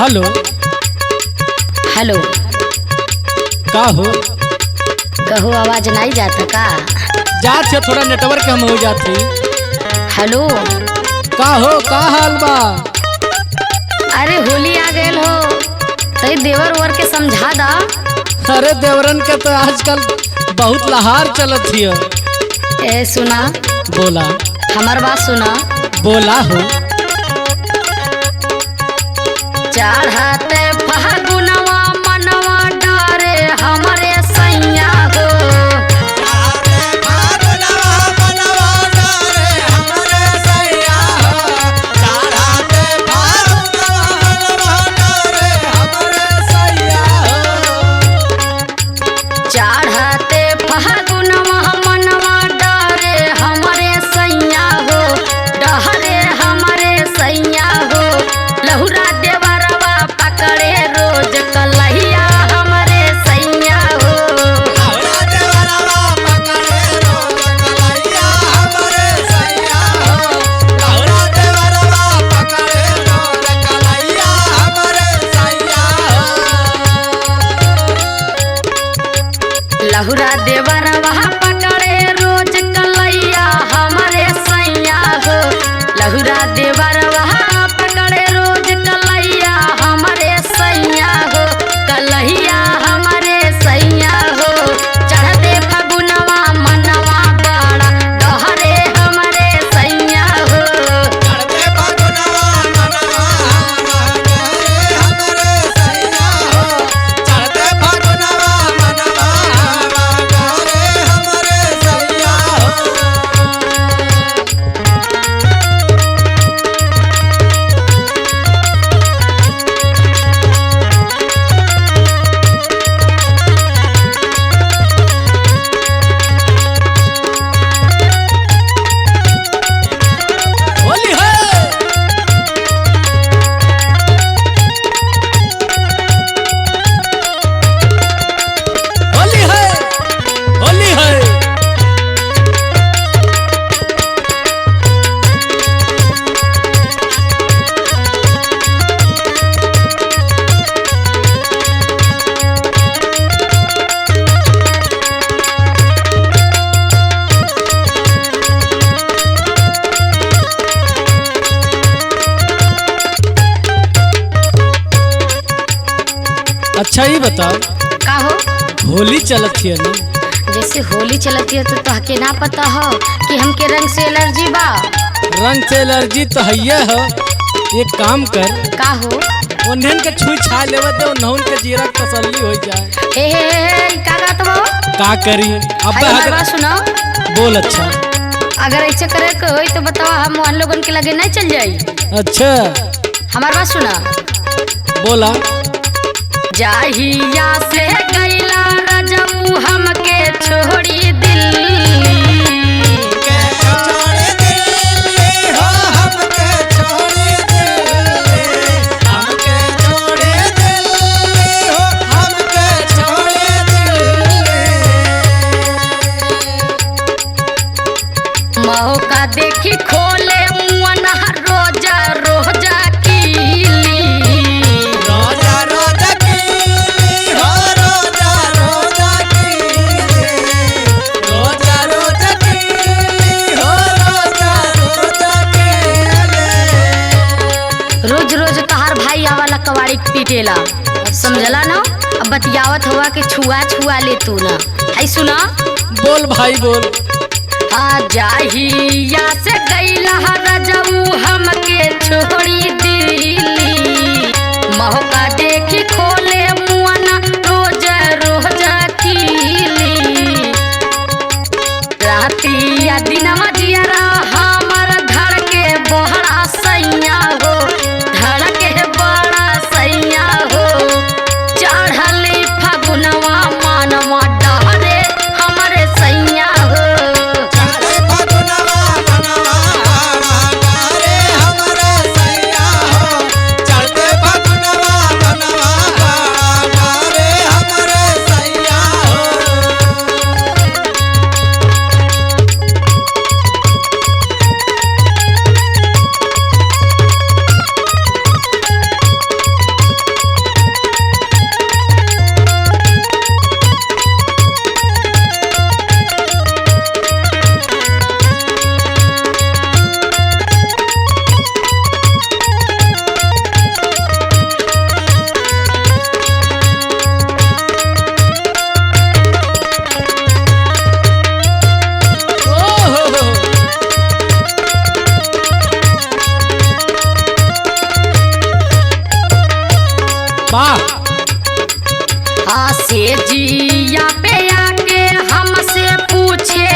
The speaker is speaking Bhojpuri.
Hello hello. का हो? कहो आवाज नहीं जाता का? जात से थोड़ा नेटवर्क कम हो जाती। हेलो। का हो, का हाल बा? अरे होली आ गए हो तई देवर ओवर के समझा दा। अरे देवरन के तो आजकल बहुत लहार चलत हिय। ए सुना। बोला। हमार बात सुना। बोला हो। चढ़ते फागुनवा मनवा डारे हमारे सैया हो। चढ़ते फागुनवा मनवा डारे हमारे सैया हो। डहरे हमारे सैया हो। लहुरा देवरवा पकड़े रोज कलहिया हमारे सैया हो। लहुरा देवरवा पकड़े रोज कलैया हमारे सैया हो। लहुरा देवरवा पकड़े रोज कलैया हमारे सैया हो। कलहिया हमारे सैया हो। चढ़ते फगुनवा मनवा बड़ा डहरे हमारे सैया हो। होली है। होली है। होली है। अच्छा ये बताओ, का हो? होली चलत हिय ना? जैसे होली चलती है तो तहके ना पता हो कि हमके रंग से एलर्जी बा। रंग से एलर्जी तो हैया हो। एक काम कर, का हो? उन्हें के छुई छा लेवे दे, उन्हें के जीरा तसल्ली हो जाए। ए का कहत बा? का करी? अब हमार बात सुनो। बोल। अच्छा अगर ऐसे करे के होई तो बताओ, हम वहाँ लोगन के लगे नहीं चल जाई। अच्छा हमार बात सुना। बोला। जाहिया से गैला रजऊ हमके छोड़ी दिल्ली। मौका देखी खोले मुअना रोजा रोजा कीली। रोज रोज तहार भाई आवाला कवाड़ी पीटेला, समझला ना? अब बतियावत हुआ कि छुआ छुआ ले तू ना। है सुना। बोल भाई बोल। आ जाहिया से गैला रजऊ हमके छोड़ी दिल्ली। मौका देखी खोले मुअना रोज रोज कीली। रातिया दिनवा जियरा हमर धड़के बड़ा सैया हो। धड़के बड़ा सैया हो। चढ़ली फगुनवा मनवा डहरे हमारे सैया हो। से जिया पे आके हमसे पूछे